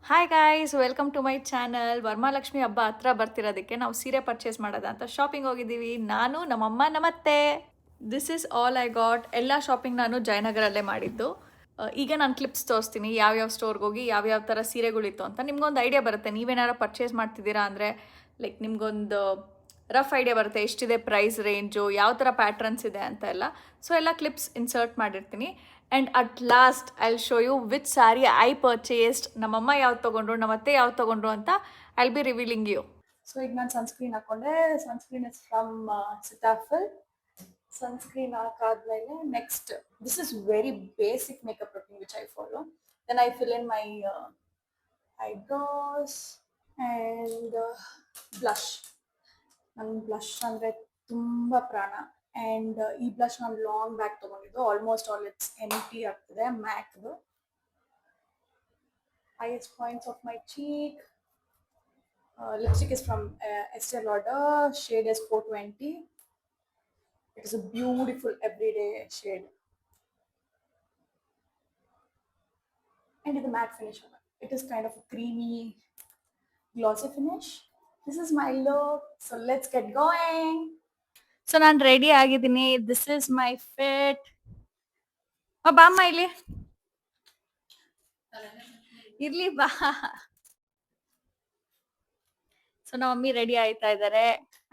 Hi guys, welcome to my channel. Varamahalakshmi ಹಬ್ಬ ಹತ್ರ ಬರ್ತಿರೋದಕ್ಕೆ ನಾವು ಸೀರೆ ಪರ್ಚೇಸ್ ಮಾಡೋದ ಅಂತ ಶಾಪಿಂಗ್ ಹೋಗಿದ್ದೀವಿ. ನಾನು, ನಮ್ಮಮ್ಮ, ನಮ್ಮತ್ತೆ. This is all I got. ಎಲ್ಲ ಶಾಪಿಂಗ್ ನಾನು ಜಯನಗರಲ್ಲೇ ಮಾಡಿದ್ದು. ಈಗ ನಾನು ಕ್ಲಿಪ್ಸ್ ತೋರಿಸ್ತೀನಿ, ಯಾವ್ಯಾವ ಸ್ಟೋರ್ಗೆ ಹೋಗಿ ಯಾವ್ಯಾವ ಥರ ಸೀರೆಗಳಿತ್ತು ಅಂತ ನಿಮ್ಗೊಂದು ಐಡಿಯಾ ಬರುತ್ತೆ. ನೀವೇನಾರು ಪರ್ಚೇಸ್ ಮಾಡ್ತಿದ್ದೀರಾ ಅಂದರೆ ಲೈಕ್ ನಿಮ್ಗೊಂದು ರಫ್ ಐಡಿಯಾ ಬರುತ್ತೆ, ಎಷ್ಟಿದೆ ಪ್ರೈಸ್ ರೇಂಜು, ಯಾವ ಥರ ಪ್ಯಾಟ್ರನ್ಸ್ ಇದೆ ಅಂತ ಎಲ್ಲ. ಸೊ ಎಲ್ಲ ಕ್ಲಿಪ್ಸ್ ಇನ್ಸರ್ಟ್ ಮಾಡಿರ್ತೀನಿ. And at last I will show you which sari I purchased. ನಮ್ಮಮ್ಮ ಯಾವ್ದು ತೊಗೊಂಡ್ರು, ನಮ್ಮತ್ತೆ ಯಾವ್ದು ತೊಗೊಂಡ್ರು ಅಂತ I will be revealing you. So ಈಗ ನಾನು ಸನ್ಸ್ಕ್ರೀನ್ ಹಾಕ್ಕೊಂಡೆ. Sunscreen is from Cetaphil. Sunscreen ಹಾಕಾದ್ಮೇಲೆ next, this is very basic makeup routine which I follow. Then I fill in my eyebrows and blush. ನಂಗೆ ಬ್ಲಷ್ ಅಂದರೆ ತುಂಬ ಪ್ರಾಣ. And ಈ blush ನಾನು ಲಾಂಗ್ ಬ್ಯಾಕ್ ತೊಗೊಂಡಿದ್ದು. ಆಲ್ಮೋಸ್ಟ್ ಆಲ್ ಇಟ್ಸ್ ಎಂಟಿ ಆಗ್ತಿದೆ. ಮ್ಯಾಕ್ದು highest points of my cheek. Lipstick is from Estee Lauder. Shade is 420. It is a beautiful everyday shade. And it's a matte finish. It is kind of a creamy, glossy finish. This is my look. So let's get going. So ನಾನು ready ಆಗಿದ್ದೀನಿ. This is my fit. ಬಾಮ್ಮ ಇಲ್ಲಿ ಇರ್ಲಿ ಬಾ. So ನಮ್ಮ mummy ready ಆಯ್ತಾ ಇದಾರೆ.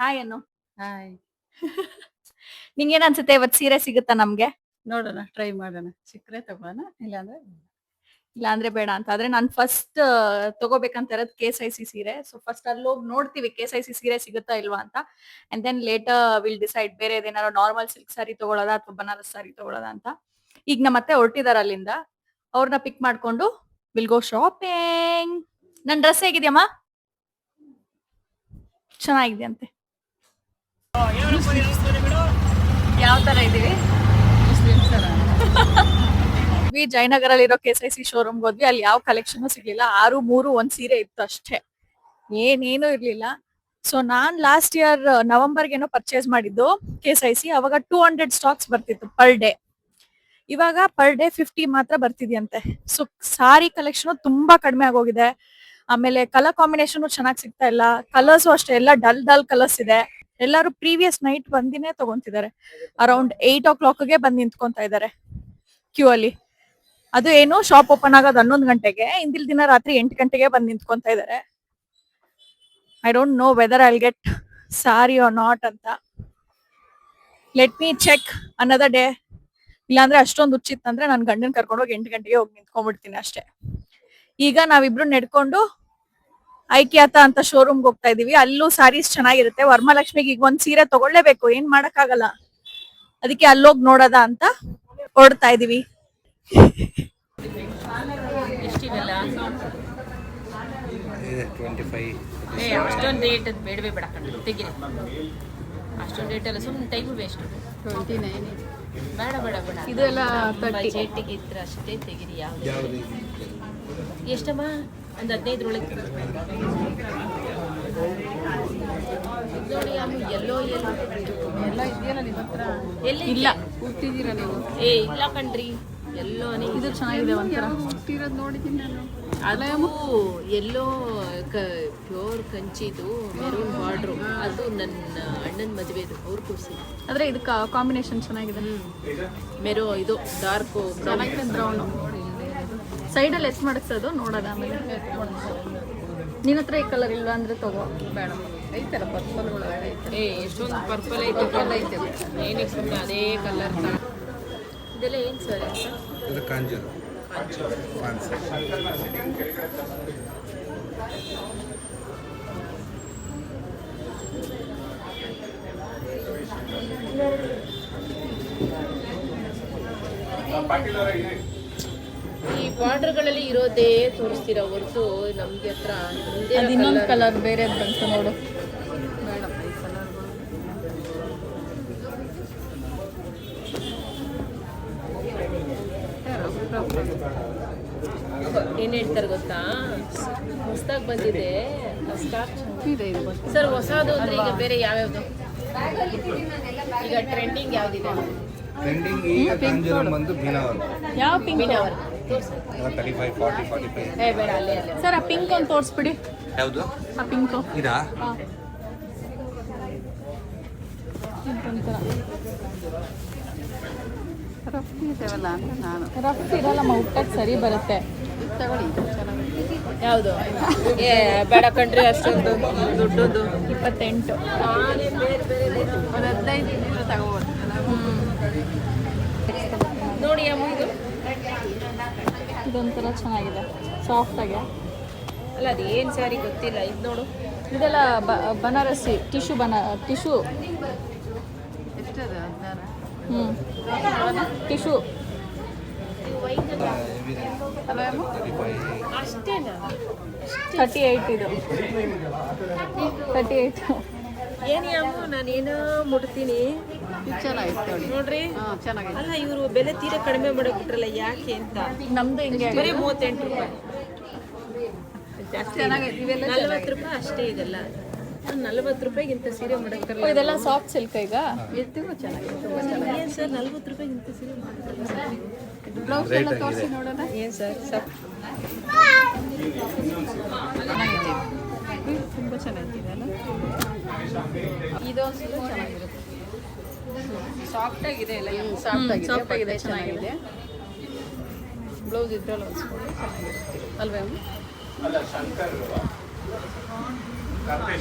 Hi ಅನ್ನು. ಹಾಯ್. ನಿಂಗೇನ್ ಅನ್ಸುತ್ತೆ, ಇವತ್ತು ಸೀರೆ ಸಿಗುತ್ತಾ ನಮ್ಗೆ? ನೋಡೋಣ, ಟ್ರೈ ಮಾಡೋಣ. ಸಿಕ್ಕರೆ ತಗೋಣ, ಇಲ್ಲಾಂದ್ರೆ ಬೇಡ ಅಂತ. ಆದ್ರೆ ನಾನು ಫಸ್ಟ್ ತಗೋಬೇಕಂತ ಇರೋದು KSIC ಸೀರೆ. ಸೊ ಫಸ್ಟ್ ಅಲ್ಲಿ ಹೋಗಿ ನೋಡ್ತೀವಿ KSIC ಸೀರೆ ಸಿಗುತ್ತಾ ಇಲ್ವಾ ಅಂತ. And then later will decide ಬೇರೆ ಏನಾದ್ರು ನಾರ್ಮಲ್ ಸಿಲ್ಕ್ ಸಾರಿ ತಗೊಳ್ಳೋದಾ ಅಥವಾ ಬನಾರಸ್ ಸಾರಿ ತಗೊಳ್ಳೋದಾ ಅಂತ. ಈಗ ನಮ್ಮ ಮತ್ತೆ ಹೊರಟಿದಾರ ಅಲ್ಲಿಂದ. ಅವ್ರನ್ನ ಪಿಕ್ ಮಾಡ್ಕೊಂಡು ವಿಲ್ ಗೋ ಶಾಪಿಂಗ್. ನನ್ ಡ್ರೆಸ್ ಹೇಗಿದ್ಯಮ್ಮ? ಚೆನ್ನಾಗಿದೆ ಅಂತೆ. ಯಾವ ತರ ಇದೀವಿ? ಜಯನಗರಲ್ಲಿರೋ KSIC ಶೋರೂಮ್ ಹೋದ್ವಿ. ಅಲ್ಲಿ ಯಾವ ಕಲೆಕ್ಷನ್ ಸಿಗ್ಲಿಲ್ಲ. 6-3 ಒಂದ್ ಸೀರೆ ಇತ್ತು ಅಷ್ಟೇ, ಏನೇನು ಇರ್ಲಿಲ್ಲ. ಸೊ ನಾನ್ ಲಾಸ್ಟ್ ಇಯರ್ ನವೆಂಬರ್ಗೇನೋ ಪರ್ಚೇಸ್ ಮಾಡಿದ್ದು KSIC. ಅವಾಗ 200 ಸ್ಟಾಕ್ಸ್ ಬರ್ತಿತ್ತು ಪರ್ ಡೇ. ಇವಾಗ ಪರ್ ಡೇ 50 ಮಾತ್ರ ಬರ್ತಿದ್ಯಂತೆ. ಸೊ ಸಾರಿ ಕಲೆಕ್ಷನ್ ತುಂಬಾ ಕಡಿಮೆ ಆಗೋಗಿದೆ. ಆಮೇಲೆ ಕಲರ್ ಕಾಂಬಿನೇಷನ್ ಚೆನ್ನಾಗಿ ಸಿಗ್ತಾ ಇಲ್ಲ. ಕಲರ್ಸು ಅಷ್ಟೇ, ಎಲ್ಲ ಡಲ್ ಕಲರ್ಸ್ ಇದೆ. ಎಲ್ಲರೂ ಪ್ರೀವಿಯಸ್ ನೈಟ್ ಬಂದಿನೇ ತಗೊಂತಿದ್ದಾರೆ. ಅರೌಂಡ್ 8 o'clock ಬಂದು ನಿಂತ್ಕೊಂತ ಇದ್ದಾರೆ ಕ್ಯೂ ಅಲ್ಲಿ. ಅದು ಏನು ಶಾಪ್ ಓಪನ್ ಆಗೋದು 11 ಗಂಟೆಗೆ. ಇಂದಿಲ್ ದಿನ ರಾತ್ರಿ 8 ಗಂಟೆಗೆ ಬಂದು ನಿಂತ್ಕೊಂತ ಇದ್ದಾರೆ. I don't know whether I will get sari or not ಅಂತ. Let me check another day. ಇಲ್ಲಾಂದ್ರೆ ಅಷ್ಟೊಂದು ಹುಚ್ಚಿತ್ತಂದ್ರೆ ನಾನು ಗಂಡನ್ ಕರ್ಕೊಂಡೋಗಿ 8 ಗಂಟೆಗೆ ಹೋಗಿ ನಿಂತ್ಕೊಂಡ್ಬಿಡ್ತೀನಿ ಅಷ್ಟೇ. ಈಗ ನಾವಿಬ್ರು ನಡ್ಕೊಂಡು ಐಕ್ಯಾತ ಅಂತ ಶೋರೂಮ್ಗೆ ಹೋಗ್ತಾ ಇದೀವಿ. ಅಲ್ಲೂ ಸಾರೀಸ್ ಚೆನ್ನಾಗಿರುತ್ತೆ. ವರಮಹಾಲಕ್ಷ್ಮಿಗೆ ಈಗ ಒಂದ್ ಸೀರೆ ತಗೊಳ್ಳೇಬೇಕು, ಏನ್ ಮಾಡಕ್ಕಾಗಲ್ಲ. ಅದಕ್ಕೆ ಅಲ್ಲೋಗಿ ನೋಡೋದ ಅಂತ ಹೊರಡ್ತಾ ಇದೀವಿ. ಎಷ್ಟಿವೆಲ್ಲ? ಅಷ್ಟೊಂದು ರೇಟ್ ಬೇಡವೇ ಬೇಡ ಕಣ್ಣು ತೆಗಿರಿ. ಅಷ್ಟೊಂದು ರೇಟ್ ಎಲ್ಲ ಸುಮ್ಮನೆ ಟೈಮ್ ವೇಸ್ಟ್. 29 ಬೇಡ ಬೇಡ ಬೇಡ. ಇದೆಲ್ಲ ಬಜೆಟಿಗೆ ಇದ್ರೆ ಅಷ್ಟೇ ತೆಗಿರಿ. ಯಾವ್ದು ಎಷ್ಟಮ್ಮ? ಒಂದು 15 ಒಳಗೆ ನೋಡಿ. ಎಲ್ಲೋ ಎಲ್ಲ ಇದೆಯಲ್ಲ ನಿಮ್ಮ ಹತ್ರ? ಎಲ್ಲಿ ಇಲ್ಲ ಹುಟ್ಟಿದ್ದೀರಾ ನೀವು? ಇಲ್ಲ ಕಣ್ರಿ, ಎಲ್ಲೋ ಇದು ಚೆನ್ನಾಗಿದೆ ಒಂಥರ. ಹುಟ್ಟಿರೋದು ನೋಡಿದ್ದೀನಿ ನಾನು. ಅದು ಎಲ್ಲೋ ಪ್ಯೂರ್ ಕಂಚಿದು ಮೆರೂನ್ ಬಾರ್ಡ್ರು. ಅದು ನನ್ನ ಅಣ್ಣನ ಮದುವೆದು, ಅವ್ರ ಕೂಸಿ. ಆದ್ರೆ ಇದು ಕಾಂಬಿನೇಷನ್ ಚೆನ್ನಾಗಿದೆ. ಇದು ಡಾರ್ಕ್ ಬ್ರೌನ್. ಸೈಡಲ್ಲಿ ಎಸ್ ಮಾಡಿಸೋದು ನೋಡೋದ. ಆಮೇಲೆ ನಿನ್ನ ಹತ್ರ ಈ ಕಲರ್ ಇಲ್ಲ ಅಂದ್ರೆ ತಗೋ. ಬೇಡ, ಐತಲ್ಲ ಪರ್ಪಲ್ಗಳು. ಎಷ್ಟೊಂದು ಪರ್ಪಲ್ ಐತೆ. ಏನಿಗೆ ಸುಮ್ಮನೆ ಅದೇ ಕಲರ್ ತರ. ಇದೆಲ್ಲ ಏನು ಸರ್? ಇದು ಕಾಂಜೂರು ಫ್ಯಾನ್ಸಿ. ಈ ಬಾರ್ಡರ್ಗಳಲ್ಲಿ ಇರೋದೇ ತೋರಿಸ್ತೀರಾ ಹೊರತು ನಮ್ಗೆ ಹತ್ರ ಇನ್ನೊಂದು ಕಲರ್ ಬೇರೆ ಬಂತು ನೋಡು. ಬೇಡಪ್ಪ ಈ ಕಲರ್. ಏನು ಹೇಳ್ತಾರೆ ಗೊತ್ತಾ, ಹೊಸದಾಗಿ ಬಂದಿದೆ ಸ್ಟಾಕ್ ಇದೆ ಸರ್. ಹೊಸದು ಅಂದ್ರೆ ಈಗ ಬೇರೆ ಯಾವ್ಯಾವ್ದು ಈಗ ಟ್ರೆಂಡಿಂಗ್ ಯಾವ್ದಿದೆ? ಟ್ರೆಂಡಿಂಗ್ ಈಗ ಕಾಂಜೂರಮ್ ಬಂದು ಬಿನಾವರ್. ಯಾವ ಪಿಂಕ್? ಬಿನಾವರ್ ಎಲ್ಲ 35 40 45. ಏ ಬೇಡ ಅಲ್ಲೇ ಸರ್ ಆ ಪಿಂಕ್ ಒಂದು ತೋರಿಸ್ಬಿಡಿ. ಯಾವುದು ಆ ಪಿಂಕು ಇದಾ? ರಫ್ ಇದ್ದಾವಲ್ಲ ಅಂತ ನಾನು ರಫ್ ಇರಲ್ಲಮ್ಮ, ಉಟ್ಟಕ್ಕೆ ಸರಿ ಬರುತ್ತೆ. ತಗೊಳ್ಳಿ ಚೆನ್ನಾಗಿ ಯಾವುದು? ಏ ಬೇಡ ಕಣ್ರಿ ಅಷ್ಟೊಂದು ದುಡ್ಡದು. 28. ಒಂದು 15 ದಿನ ತಗೋಬೋದು. ನೋಡಿ ಅಮ್ಮ ಇದು ಇದೊಂಥರ ಚೆನ್ನಾಗಿದೆ, ಸಾಫ್ಟಾಗಿ. ಅಲ್ಲ ಅದು ಏನು ಸ್ಯಾರಿ ಗೊತ್ತಿಲ್ಲ. ಇದು ನೋಡು, ಇದೆಲ್ಲ ಬನಾರಸಿ ಟಿಶ್ಯೂ ಟಿಶ್ಯೂ. ಎಷ್ಟದು 16? ಟಿಶ್ಯೂ. ಅಷ್ಟೇನಾ? 38 ಇದು. 38. ಏನೇ ಅಮ್ಮ ನಾನೇನೋ ಮುಟ್ತೀನಿ. ಇದು ಚೆನ್ನಾಗಿತ್ತು ನೋಡಿ. ನೋಡ್ರಿ, ಹಾಂ ಚೆನ್ನಾಗಿದೆ. ಅಲ್ಲ ಇವರು ಬೆಲೆ ತೀರಾ ಕಡಿಮೆ ಮಾಡಕ್ಬಿಟ್ರಲ್ಲ, ಯಾಕೆ ಅಂತ. ನಮ್ದು ಹಿಂಗೆ ಬರೀ 38 ರೂಪಾಯಿ. ಜಾಸ್ತಿ ಚೆನ್ನಾಗೈತೆ. ಇವೆಲ್ಲ 40 ರೂಪಾಯಿ ಅಷ್ಟೇ ಇದೆಲ್ಲ. 40 ರೂಪಾಯಿಗಿಂತ ಸೀರೆ ಮಾಡಕ್ಕಾಗಲ್ಲ. ಇದೆಲ್ಲ ಸಾಫ್ಟ್ ಸಿಲ್ಕ್ ಈಗ. ಇದು ಚೆನ್ನಾಗಿದೆ, ತುಂಬ ಚೆನ್ನಾಗಿದೆ. ಏನು ಸರ್ 40 ರೂಪಾಯಿಗಿಂತ ಸೀರೆ ಮಾಡಕ್ಕಾಗಲ್ಲ? ಬ್ಲೌಸ್ ಎಲ್ಲ ತೋರಿಸಿ ನೋಡೋಣ. ಏನು ಸರ್ ಚೆನ್ನಾಗಿದೆ ಇದು ತುಂಬ ಚೆನ್ನಾಗಿದೆ ಅಲ್ಲ. ಇದೊಂದು ಸೀರೆ ಚೆನ್ನಾಗಿರುತ್ತೆ. ಸಾಫ್ಟಾಗಿದೆ ಎಲ್ಲ. ಸಾಫ್ಟ್ ಆಗಿದೆ, ಚೆನ್ನಾಗಿದೆ. ಬ್ಲೌಸ್ ಇದ್ರಲ್ಲಿ ಹೊಲಿಸ್ಕೊಂಡು ಚೆನ್ನಾಗಿರುತ್ತೆ ಅಲ್ವೇ ಅಮ್ಮ?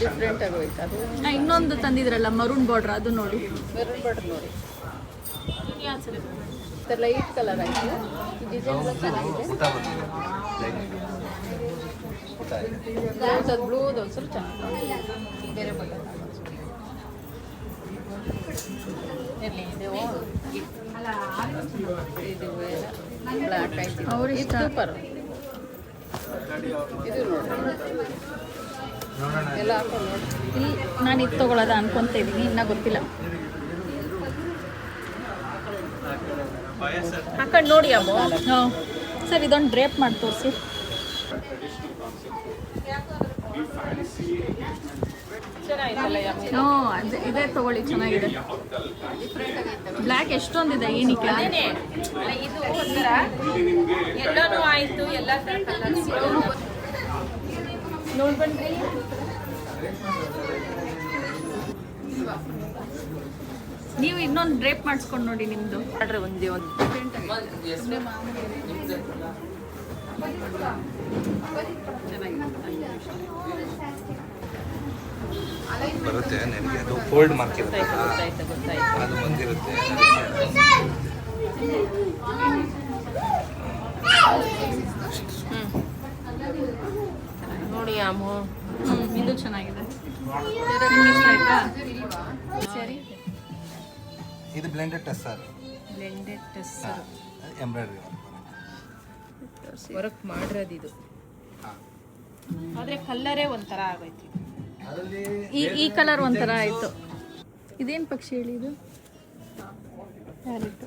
ಡಿಫ್ರೆಂಟ್ ಆಗೋಯ್ತು ಅದು. ಇನ್ನೊಂದು ತಂದಿದ್ರಲ್ಲ ಮರೂನ್ ಬಾರ್ಡರ್, ಅದು ನೋಡಿ. ಮೆರೂನ್ ಬಾರ್ಡರ್ ನೋಡಿ. ಮತ್ತು ಲೈಟ್ ಕಲರ್ ಆಗಿದೆ. ಈ ಡಿಸೈನ್ ಎಲ್ಲ ಚೆನ್ನಾಗಿದೆ. ಬ್ಲೌಸ್ ಅದು ಬ್ಲೂದು ಒಂದು ಸ್ವಲ್ಪ ಚೆನ್ನಾಗಿದೆ. ಬೇರೆ ಬಟ್ಟೆ ಎಲ್ಲಿ ಇದೆ? ಇದು ಬ್ಲ್ಯಾಕ್ ಆಯ್ತು. ಅವ್ರಿಗೆ ಇದು ಸೂಪರ್. ಇದು ನೋಡಿ ಎಲ್ಲ ಹಾಕೊಂಡು ನೋಡಿ. ಇಲ್ಲಿ ನಾನು ಇದು ತೊಗೊಳ್ಳೋದ ಅನ್ಕೊಂತ ಇದ್ದೀನಿ, ಇನ್ನೂ ಗೊತ್ತಿಲ್ಲ. ಹಾಕೊಂಡು ನೋಡಿ ಅಮ್ಮ. ಹಾಂ ಸರ್, ಇದೊಂದು ಡ್ರೇಪ್ ಮಾಡಿ ತೋರಿಸಿ. ಚೆನ್ನಾಗಿತ್ತಲ್ಲ ಯಮ್ಮ? ಹ್ಞೂ ಇದೇ ತೊಗೊಳ್ಳಿ, ಚೆನ್ನಾಗಿದೆ. ಬ್ಲ್ಯಾಕ್ ಎಷ್ಟೊಂದಿದೆ ಏನಕ್ಕೆ? ಅದೇನೆ ಅಲ್ಲ, ಇದು ಒಂಥರ ಎಲ್ಲನೂ ಆಯಿತು, ಎಲ್ಲ ಥರ ಕಲರ್ಸ್ ನೋಡಿ ಬನ್ರಿ. ನೀವು ಇನ್ನೊಂದು ಡ್ರೇಪ್ ಮಾಡಿಸ್ಕೊಂಡು ನೋಡಿ ನಿಮ್ಮದು. ಮಾಡ್ರೆ ಒಂದೇ ಒಂದು ಬರುತ್ತೆ ನನಗೆ, ಅದು ಫೋಲ್ಡ್ ಮಾರ್ಕ್ ಇರುತ್ತೆ, ಗೊತ್ತಾಯ್ತು ಗೊತ್ತಾಯ್ತು. ಅದು ಬಂದಿರುತ್ತೆ. ನೋಡಿ ಅಮ್ಮ, ಇದು ಚೆನ್ನಾಗಿದೆ. ನಿಮ್ಗೆ ಇಷ್ಟ ಆಯ್ತಾ? ಸರಿ. ಇದು blended tussar, blended ಟೆಸ್ embroidery work ಮಾಡಿರೋದು ಇದು. ಆದರೆ ಕಲ್ಲರೇ ಒಂಥರ ಆಗೈತಿ. ಈ ಕಲರ್ ಒಂಥರ ಆಯಿತು. ಇದೇನು ಪಕ್ಷಿ ಹೇಳಿ ಇದು? ಪ್ಯಾರೆಟ್.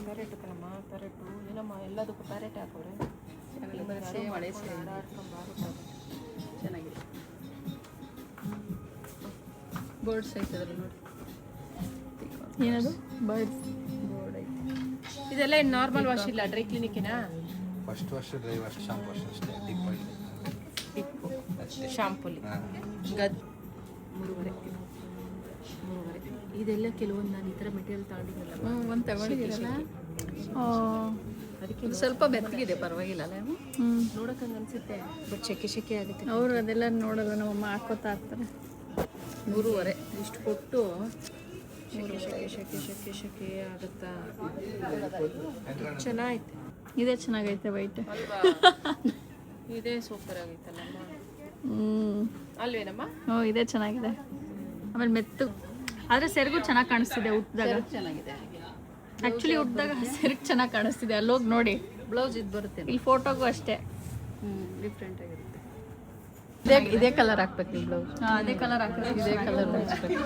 ಪ್ಯಾರೆಟ್ ಕಣಮ್ಮ, ಪ್ಯಾರೆಟು ಏನಮ್ಮ ಎಲ್ಲದಕ್ಕೂ ಪ್ಯಾರೆಟ್ ಹಾಕೋರೆ. ಮಳೆ ಚೆನ್ನಾಗಿದೆ. ಬೋರ್ಡ್ ಸೈಜ್ ಅದ್ರಲ್ಲಿ ನೋಡಿ. ಏನದು? ಬರ್ಡ್ಸ್ ಬೋರ್ಡ್ ಐತೆ. ಇದೆಲ್ಲ ನಾರ್ಮಲ್ ವಾಶ್ ಇಲ್ಲ, ಡ್ರೈ ಕ್ಲಿನಿಕ್ಕಿನಾ? First wash, dry wash, shampoo wash ಅಷ್ಟೇ. ಡಿಪ್ ಆಯಿಲ್ ಟಿಪ್ಪು ಶಾಂಪುಲಿ ಗದ್ 3.5. ಇದೆಲ್ಲ ಕೆಲವೊಂದು ನಾನು ಈ ಥರ ಮೆಟೀರಿಯಲ್ ತಗೊಂಡಿದ್ದಲ್ಲ, ಒಂದು ತಗೊಂಡಿದ್ದೀರಲ್ಲ, ಅದಕ್ಕೆ ಇದು ಸ್ವಲ್ಪ ಬೆತ್ತಗಿದೆ, ಪರವಾಗಿಲ್ಲ ಅಲ್ಲ? ನೋಡೋಕೆ ಹಂಗೆ ಅನಿಸುತ್ತೆ, ಬಟ್ ಶೆಕೆ ಆಗುತ್ತೆ. ಅವರು ಅದೆಲ್ಲ ನೋಡಲ್ಲ, ನಮ್ಮಮ್ಮ ಹಾಕೋತಾ ಇರ್ತಾರೆ. 3.5 ಇಷ್ಟು ಕೊಟ್ಟು ಶೆಕೆ ಆಗುತ್ತಾ? ಚೆನ್ನಾಯ್ತು. ಇದೇ ಚೆನ್ನಾಗೈತೆ ವೈಟ್. ಅಲ್ವಾ? ಇದೇ ಸೂಪರ್ ಆಗೈತಲ್ಲಮ್ಮ, ಅಲ್ವೇನಮ್ಮ? ಹ್ಞೂ ಇದೇ ಚೆನ್ನಾಗಿದೆ. ಆಮೇಲೆ ಮೆತ್ತು, ಆದರೆ ಸೆರಗು ಚೆನ್ನಾಗಿ ಕಾಣಿಸ್ತಿದೆ ಉಟ್ದಾಗ. ಚೆನ್ನಾಗಿದೆ. ಆ್ಯಕ್ಚುಲಿ ಉಟ್ದಾಗ ಸೆರಗು ಚೆನ್ನಾಗಿ ಕಾಣಿಸ್ತಿದೆ, ಅಲ್ಲೋಗಿ ನೋಡಿ. ಬ್ಲೌಸ್ ಇದು ಬರುತ್ತೆ, ಇಲ್ಲಿ ಫೋಟೋಗೂ ಅಷ್ಟೇ. ಡಿಫ್ರೆಂಟ್ ಆಗಿರುತ್ತೆ. ಇದೇ ಕಲರ್ ಹಾಕ್ಬೇಕು ನೀವು ಬ್ಲೌಸ್. ಅದೇ ಕಲರ್ ಹಾಕಿದ್ರೆ ಇದೇ ಕಲರ್ ಹಾಕ್ಬೇಕು.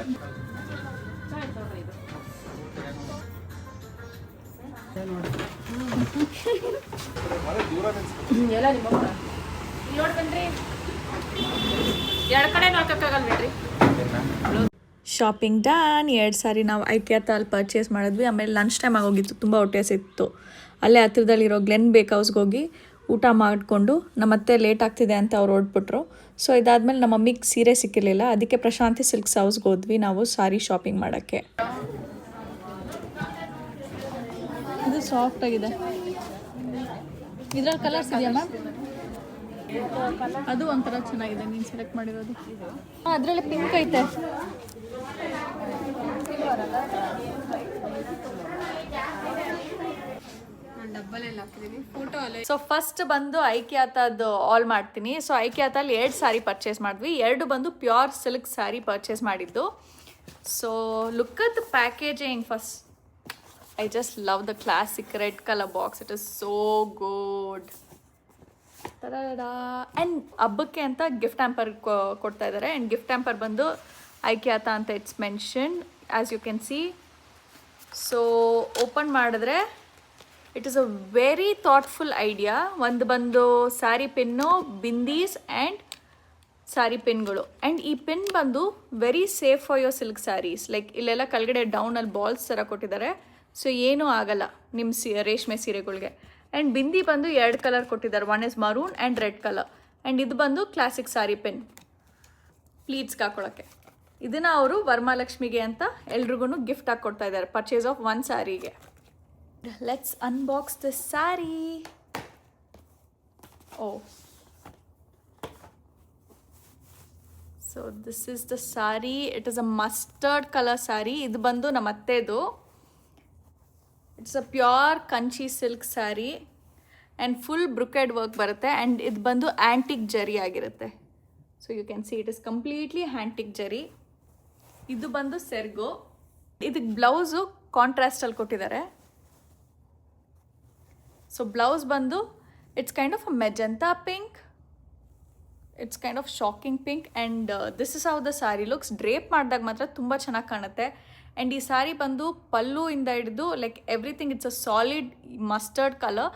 ನೋಡಿ ಎಲ್ಲ ನಿಮ್ಮಮ್ಮ ನೋಡಿ ಬನ್ರಿ, ಎರಡು ಕಡೆ ಹಾಕೋಕ್ಕಾಗಲ್ವೇನ್ರಿ? Shopping done. 2 ಸಾರಿ ನಾವು ಐಕಿಯಾದಲ್ಲಿ ಪರ್ಚೇಸ್ ಮಾಡಿದ್ವಿ. ಆಮೇಲೆ ಲಂಚ್ ಟೈಮ್ ಆಗೋಗಿತ್ತು, ತುಂಬ ಹೊಟ್ಟೆ ಹಸಿತ್ತು. ಅಲ್ಲೇ ಹತ್ರದಲ್ಲಿರೋ ಗ್ಲೆನ್ ಬೇಕ್ ಹೌಸ್ಗೆ ಹೋಗಿ ಊಟ ಮಾಡಿಕೊಂಡು ನಮ್ಮತ್ತೆ ಲೇಟ್ ಆಗ್ತಿದೆ ಅಂತ ಅವ್ರು ಹೊರಟ್ಬಿಟ್ರು. ಸೊ ಇದಾದಮೇಲೆ ನಮ್ಮ ಮಮ್ಮಿಗೆ ಸೀರೆ ಸಿಕ್ಕಿರಲಿಲ್ಲ, ಅದಕ್ಕೆ ಪ್ರಶಾಂತಿ ಸಿಲ್ಕ್ಸ್ ಹೌಸ್ಗೆ ಹೋದ್ವಿ ನಾವು ಸಾರಿ ಶಾಪಿಂಗ್ ಮಾಡೋಕ್ಕೆ. ಇದು ಸಾಫ್ಟ್ ಆಗಿದೆ. ಇದ್ರಲ್ಲಿ ಕಲರ್ಸ್ ಇದೆಯಾ ಮ್ಯಾಮ್? ಅದು ಒಂಥರ ಚೆನ್ನಾಗಿದೆ ನೀನು ಸೆಲೆಕ್ಟ್ ಮಾಡಿರೋದು. ಅದರಲ್ಲಿ ಪಿಂಕ್ ಐತೆ. ಡಬ್ಬಲೆಲ್ಲ ಹಾಕಿದ್ದೀವಿ ಫೋಟೋ ಅಲ್ಲೇ. ಸೊ ಫಸ್ಟ್ ಬಂದು ಐಕ್ಯಾತದ್ದು ಆಲ್ ಮಾಡ್ತೀನಿ. ಸೊ ಐಕ್ಯಾತಲ್ಲಿ 2 ಸ್ಯಾರಿ ಪರ್ಚೇಸ್ ಮಾಡಿದ್ವಿ, 2 ಬಂದು ಪ್ಯೂರ್ ಸಿಲ್ಕ್ ಸ್ಯಾರಿ ಪರ್ಚೇಸ್ ಮಾಡಿದ್ದು. So look at the packaging first. I just love the classic red colour box, it is so good. And ಹಬ್ಬಕ್ಕೆ ಅಂತ ಗಿಫ್ಟ್ ಹ್ಯಾಂಪರ್ ಕೊಡ್ತಾ ಇದ್ದಾರೆ. ಆ್ಯಂಡ್ ಗಿಫ್ಟ್ ಹ್ಯಾಂಪರ್ ಬಂದು ಐಕ್ಯಾತ ಅಂತ it's mention as you can see. So open ಮಾಡಿದ್ರೆ it is a very thoughtful idea. ಒಂದು ಬಂದು ಸ್ಯಾರಿ ಪಿನ್ನು, ಬಿಂದೀಸ್ ಆ್ಯಂಡ್ ಸ್ಯಾರಿ ಪಿನ್ಗಳು. ಆ್ಯಂಡ್ ಈ ಪಿನ್ ಬಂದು very safe for your silk saris. Like ಇಲ್ಲೆಲ್ಲ ಕೆಳಗಡೆ ಡೌನಲ್ಲಿ ಬಾಲ್ಸ್ ಥರ ಕೊಟ್ಟಿದ್ದಾರೆ, ಸೊ ಏನೂ ಆಗಲ್ಲ ನಿಮ್ಮ ರೇಷ್ಮೆ ಸೀರೆಗಳಿಗೆ. ಆ್ಯಂಡ್ ಬಿಂದಿ ಬಂದು 2 ಕಲರ್ ಕೊಟ್ಟಿದ್ದಾರೆ, one is maroon and red colour. And ಇದು ಬಂದು ಕ್ಲಾಸಿಕ್ ಸ್ಯಾರಿ ಪಿನ್ ಪ್ಲೀಟ್ಸ್ಗೆ ಹಾಕೊಳ್ಳೋಕ್ಕೆ. ಇದನ್ನು ಅವರು ವರಮಹಾಲಕ್ಷ್ಮಿಗೆ ಅಂತ ಎಲ್ರಿಗೂ ಗಿಫ್ಟ್ ಆಗಿ ಕೊಡ್ತಾ ಇದ್ದಾರೆ ಪರ್ಚೇಸ್ ಆಫ್ 1 ಸ್ಯಾರಿಗೆ. Let's unbox the sari. So this is the sari. It is a mustard colour sari. ಇದು ಬಂದು ನಮ್ಮ ಅತ್ತೆದು. It's a pure Kanchi silk sari and full brocade work ಬರುತ್ತೆ. ಆ್ಯಂಡ್ ಇದು ಬಂದು ಆ್ಯಂಟಿಕ್ ಜರಿ ಆಗಿರುತ್ತೆ. So you can C it is completely antique ಜರಿ. ಇದು ಬಂದು ಸೆರ್ಗು. ಇದಕ್ಕೆ ಬ್ಲೌಸು ಕಾಂಟ್ರಾಸ್ಟಲ್ಲಿ ಕೊಟ್ಟಿದ್ದಾರೆ. ಸೊ ಬ್ಲೌಸ್ ಬಂದು it's kind of a magenta pink, it's kind of shocking pink. And this is how the sari looks. Drape ಮಾಡಿದಾಗ ಮಾತ್ರ ತುಂಬ ಚೆನ್ನಾಗಿ ಕಾಣುತ್ತೆ. ಆ್ಯಂಡ್ ಈ ಸ್ಯಾರಿ ಬಂದು ಪಲ್ಲುಯಿಂದ ಹಿಡಿದು like everything it's a solid mustard colour.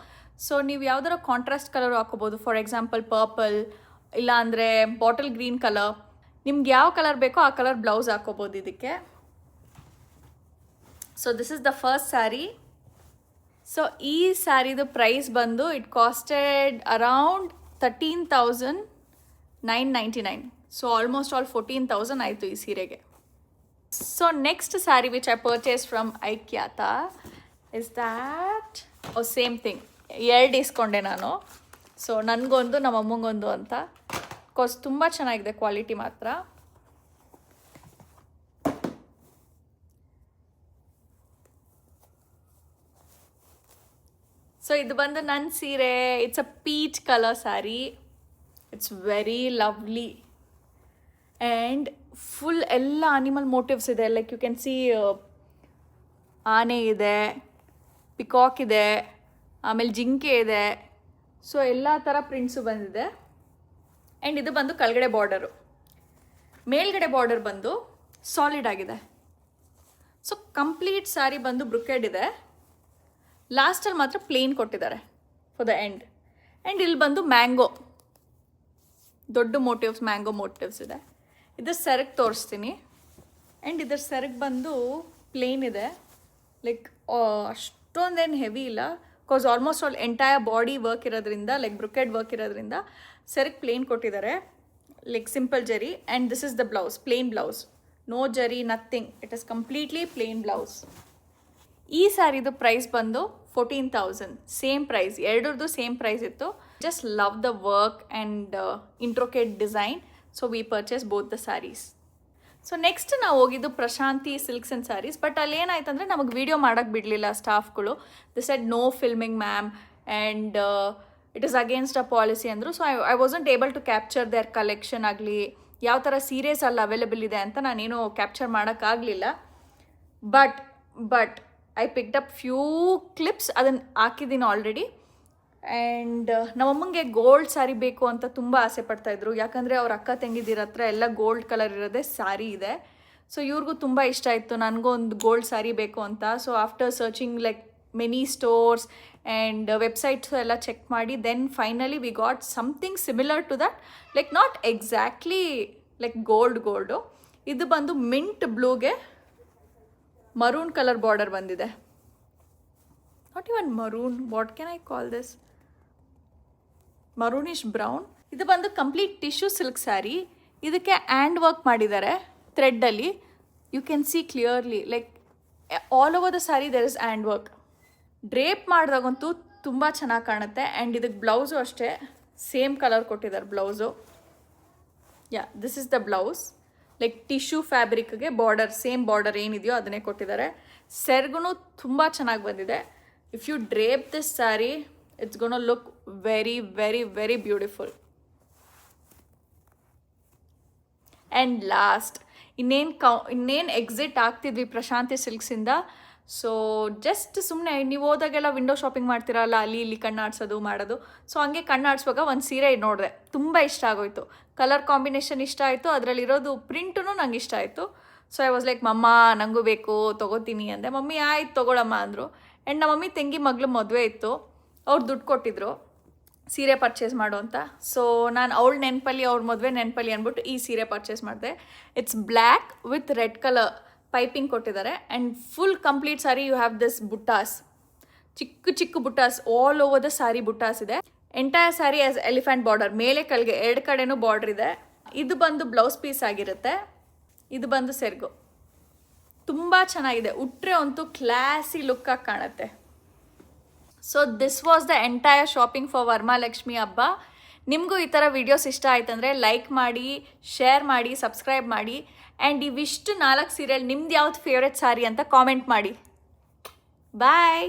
So ನೀವು ಯಾವ್ದಾರ ಕಾಂಟ್ರಾಸ್ಟ್ ಕಲರ್ ಹಾಕೋಬೋದು, ಫಾರ್ ಎಕ್ಸಾಂಪಲ್ ಪರ್ಪಲ್, ಇಲ್ಲ ಅಂದರೆ ಬಾಟಲ್ ಗ್ರೀನ್ ಕಲರ್. ನಿಮ್ಗೆ ಯಾವ ಕಲರ್ ಬೇಕೋ ಆ ಕಲರ್ ಬ್ಲೌಸ್ ಹಾಕೋಬೋದು ಇದಕ್ಕೆ. So this is the first sari. So ಈ ಸ್ಯಾರಿದು ಪ್ರೈಸ್ ಬಂದು it costed around 13,999. So almost all 14,000 ಆಯಿತು ಈ ಸೀರೆಗೆ. So next saree which I purchased from Aikyata is that same thing. 2 ಇಸ್ಕೊಂಡೆ ನಾನು. ಸೊ ನನಗೊಂದು ನಮ್ಮ ಅಮ್ಮಂಗೊಂದು ಅಂತ. ಕಾಸ್ ತುಂಬ ಚೆನ್ನಾಗಿದೆ ಕ್ವಾಲಿಟಿ ಮಾತ್ರ. ಸೊ ಇದು ಬಂದು ನನ್ನ ಸೀರೆ. It's a peach colour sari. It's very lovely and full ಎಲ್ಲ ಅನಿಮಲ್ ಮೋಟಿವ್ಸ್ ಇದೆ. ಲೈಕ್ ಯು ಕ್ಯಾನ್ ಸಿ ಆನೆ ಇದೆ, ಪಿಕಾಕ್ ಇದೆ, ಆಮೇಲೆ ಜಿಂಕೆ ಇದೆ. ಸೊ ಎಲ್ಲ ಥರ ಪ್ರಿಂಟ್ಸು ಬಂದಿದೆ. ಆ್ಯಂಡ್ ಇದು ಬಂದು ಕೆಳಗಡೆ ಬಾರ್ಡರು. ಮೇಲ್ಗಡೆ ಬಾರ್ಡರ್ ಬಂದು ಸಾಲಿಡ್ ಆಗಿದೆ. ಸೊ ಕಂಪ್ಲೀಟ್ ಸ್ಯಾರಿ ಬಂದು ಬ್ರೊಕೆಡ್ ಇದೆ. ಲಾಸ್ಟಲ್ಲಿ ಮಾತ್ರ ಪ್ಲೇನ್ ಕೊಟ್ಟಿದ್ದಾರೆ ಫಾರ್ ದ ಎಂಡ್. ಆ್ಯಂಡ್ ಇಲ್ಲಿ ಬಂದು ಮ್ಯಾಂಗೋ ದೊಡ್ಡ ಮೋಟಿವ್ಸ್, ಮ್ಯಾಂಗೋ ಮೋಟಿವ್ಸ್ ಇದೆ. ಇದ್ರ ಸೆರಗ್ ತೋರಿಸ್ತೀನಿ. ಆ್ಯಂಡ್ ಇದ್ರ ಸೆರಗ್ ಬಂದು ಪ್ಲೇನ್ ಇದೆ. ಲೈಕ್ ಅಷ್ಟೊಂದೇನು ಹೆವಿ ಇಲ್ಲ, because almost all entire body work ಇರೋದ್ರಿಂದ, ಲೈಕ್ ಬ್ರೊಕೆಡ್ ವರ್ಕ್ ಇರೋದ್ರಿಂದ ಸೆರಗ್ ಪ್ಲೇನ್ ಕೊಟ್ಟಿದ್ದಾರೆ, like simple zari. And this is the blouse, plain blouse, no zari, nothing. It is completely plain blouse. ಈ ಸ್ಯಾರಿದು ಪ್ರೈಸ್ ಬಂದು 14,000. ಸೇಮ್ ಪ್ರೈಸ್, ಎರಡರದ್ದು ಸೇಮ್ ಪ್ರೈಸ್ ಇತ್ತು. Just love the work and intricate design. So we purchase both the saris. So next ನಾವು ಹೋಗಿದ್ದು Prashanti silks and saris. But ಅಲ್ಲಿ ಏನಾಯ್ತಂದರೆ ನಮಗೆ ವೀಡಿಯೋ ಮಾಡೋಕ್ಕೆ ಬಿಡಲಿಲ್ಲ ಸ್ಟಾಫ್ಗಳು. They said no filming ma'am and it is against a policy ಅಂದರು. So I wasn't able to capture their collection ಆಗಲಿ, ಯಾವ ಥರ ಸೀರೆಸ್ ಅಲ್ಲಿ ಅವೈಲೇಬಲ್ ಇದೆ ಅಂತ ನಾನೇನು ಕ್ಯಾಪ್ಚರ್ ಮಾಡೋಕ್ಕಾಗಲಿಲ್ಲ. But I picked up few clips, ಅದನ್ನು ಹಾಕಿದ್ದೀನಿ ಆಲ್ರೆಡಿ. ಆ್ಯಂಡ್ ನಮ್ಮಮ್ಮಂಗೆ ಗೋಲ್ಡ್ ಸ್ಯಾರಿ ಬೇಕು ಅಂತ ತುಂಬ ಆಸೆ ಪಡ್ತಾಯಿದ್ರು, ಯಾಕಂದರೆ ಅವ್ರ ಅಕ್ಕ ತಂಗಿದಿರ ಹತ್ರ ಎಲ್ಲ ಗೋಲ್ಡ್ ಕಲರ್ ಇರೋದೇ ಸ್ಯಾರಿ ಇದೆ. ಸೊ ಇವ್ರಿಗೂ ತುಂಬ ಇಷ್ಟ ಇತ್ತು ನನಗೂ ಒಂದು ಗೋಲ್ಡ್ ಸ್ಯಾರಿ ಬೇಕು ಅಂತ. So after searching like many stores and websites ಎಲ್ಲ ಚೆಕ್ ಮಾಡಿ then finally we got something similar to that, like not exactly like gold. ಇದು ಬಂದು ಮಿಂಟ್ ಬ್ಲೂಗೆ ಮರೂನ್ ಕಲರ್ ಬಾರ್ಡರ್ ಬಂದಿದೆ. Not even maroon, what can I call this, maroonish brown. ಇದು ಬಂದು complete tissue silk sari. ಇದಕ್ಕೆ hand work ಮಾಡಿದ್ದಾರೆ ಥ್ರೆಡ್ಡಲ್ಲಿ. You can see clearly like all over the sari there is hand work. Drape ಮಾಡಿದಾಗಂತೂ ತುಂಬ ಚೆನ್ನಾಗಿ ಕಾಣುತ್ತೆ. ಆ್ಯಂಡ್ ಇದಕ್ಕೆ ಬ್ಲೌಸು ಅಷ್ಟೇ ಸೇಮ್ ಕಲರ್ ಕೊಟ್ಟಿದ್ದಾರೆ blouse. Yeah, this is the blouse. Like tissue ಫ್ಯಾಬ್ರಿಕ್ಗೆ ಬಾರ್ಡರ್, ಸೇಮ್ ಬಾರ್ಡರ್ ಏನಿದೆಯೋ ಅದನ್ನೇ ಕೊಟ್ಟಿದ್ದಾರೆ. ಸೆರ್ಗೂ ತುಂಬ ಚೆನ್ನಾಗಿ ಬಂದಿದೆ. If you drape this sari it's gonna look very very very beautiful. And last ಇನ್ನೇನು ಎಕ್ಸಿಟ್ ಆಗ್ತಿದ್ವಿ ಪ್ರಶಾಂತಿ ಸಿಲ್ಕ್ಸಿಂದ. ಸೊ ಜಸ್ಟ್ ಸುಮ್ಮನೆ ನೀವು ಹೋದಾಗೆಲ್ಲ ವಿಂಡೋ ಶಾಪಿಂಗ್ ಮಾಡ್ತೀರಲ್ಲ, ಅಲ್ಲಿ ಇಲ್ಲಿ ಕಣ್ಣಾಡ್ಸೋದು ಮಾಡೋದು. ಸೊ ಹಂಗೆ ಕಣ್ಣಾಡ್ಸುವಾಗ ಒಂದು ಸೀರೆ ನೋಡಿದೆ, ತುಂಬ ಇಷ್ಟ ಆಗೋಯ್ತು. ಕಲರ್ ಕಾಂಬಿನೇಷನ್ ಇಷ್ಟ ಆಯಿತು, ಅದರಲ್ಲಿರೋದು ಪ್ರಿಂಟೂ ನಂಗೆ ಇಷ್ಟ ಆಯಿತು. ಸೊ ಐ ವಾಸ್ ಲೈಕ್, ಮಮ್ಮ ನನಗೂ ಬೇಕು, ತೊಗೋತೀನಿ ಅಂದೆ. ಮಮ್ಮಿ ಆಯ್ತು ತೊಗೊಳಮ್ಮ ಅಂದರು. ಆ್ಯಂಡ್ ನಮ್ಮ ಮಮ್ಮಿ ತಂಗಿ ಮಗಳು ಮದುವೆ ಇತ್ತು, ಅವ್ರು ದುಡ್ಡು ಕೊಟ್ಟಿದ್ರು ಸೀರೆ ಪರ್ಚೇಸ್ ಮಾಡು ಅಂತ. ಸೊ ನಾನು ಅವಳ ನೆನಪಲ್ಲಿ, ಅವ್ರ ಮದುವೆ ನೆನಪಲ್ಲಿ ಅಂದ್ಬಿಟ್ಟು ಈ ಸೀರೆ ಪರ್ಚೇಸ್ ಮಾಡಿದೆ. It's black with red colour piping ಕೊಟ್ಟಿದ್ದಾರೆ. And full complete sari you have this buttas, ಚಿಕ್ಕ ಚಿಕ್ಕ buttas all over the sari buttas ಇದೆ. ಎಂಟೈರ್ ಸ್ಯಾರಿ ಆಸ್ ಎಲಿಫೆಂಟ್ ಬಾರ್ಡರ್, ಮೇಲೆ ಕೆಳಗೆ 2 ಕಡೆನೂ ಬಾರ್ಡರ್ ಇದೆ. ಇದು ಬಂದು ಬ್ಲೌಸ್ ಪೀಸ್ ಆಗಿರುತ್ತೆ, ಇದು ಬಂದು ಸೆರ್ಗು. ತುಂಬ ಚೆನ್ನಾಗಿದೆ, ಉಟ್ರೆ ಅಂತೂ ಕ್ಲಾಸಿ ಲುಕ್ಕಾಗಿ ಕಾಣುತ್ತೆ. So this was the entire shopping for Varamahalakshmi ಹಬ್ಬ. ನಿಮಗೂ ಈ ಥರ ವೀಡಿಯೋಸ್ ಇಷ್ಟ ಆಯ್ತಂದರೆ ಲೈಕ್ ಮಾಡಿ, ಶೇರ್ ಮಾಡಿ, ಸಬ್ಸ್ಕ್ರೈಬ್ ಮಾಡಿ. ಆ್ಯಂಡ್ ಇವಿಷ್ಟು 4 ಸೀರಿಯಲ್ ನಿಮ್ದು ಯಾವ್ದು ಫೇವ್ರೆಟ್ ಸ್ಯಾರಿ ಅಂತ ಕಾಮೆಂಟ್ ಮಾಡಿ. ಬಾಯ್.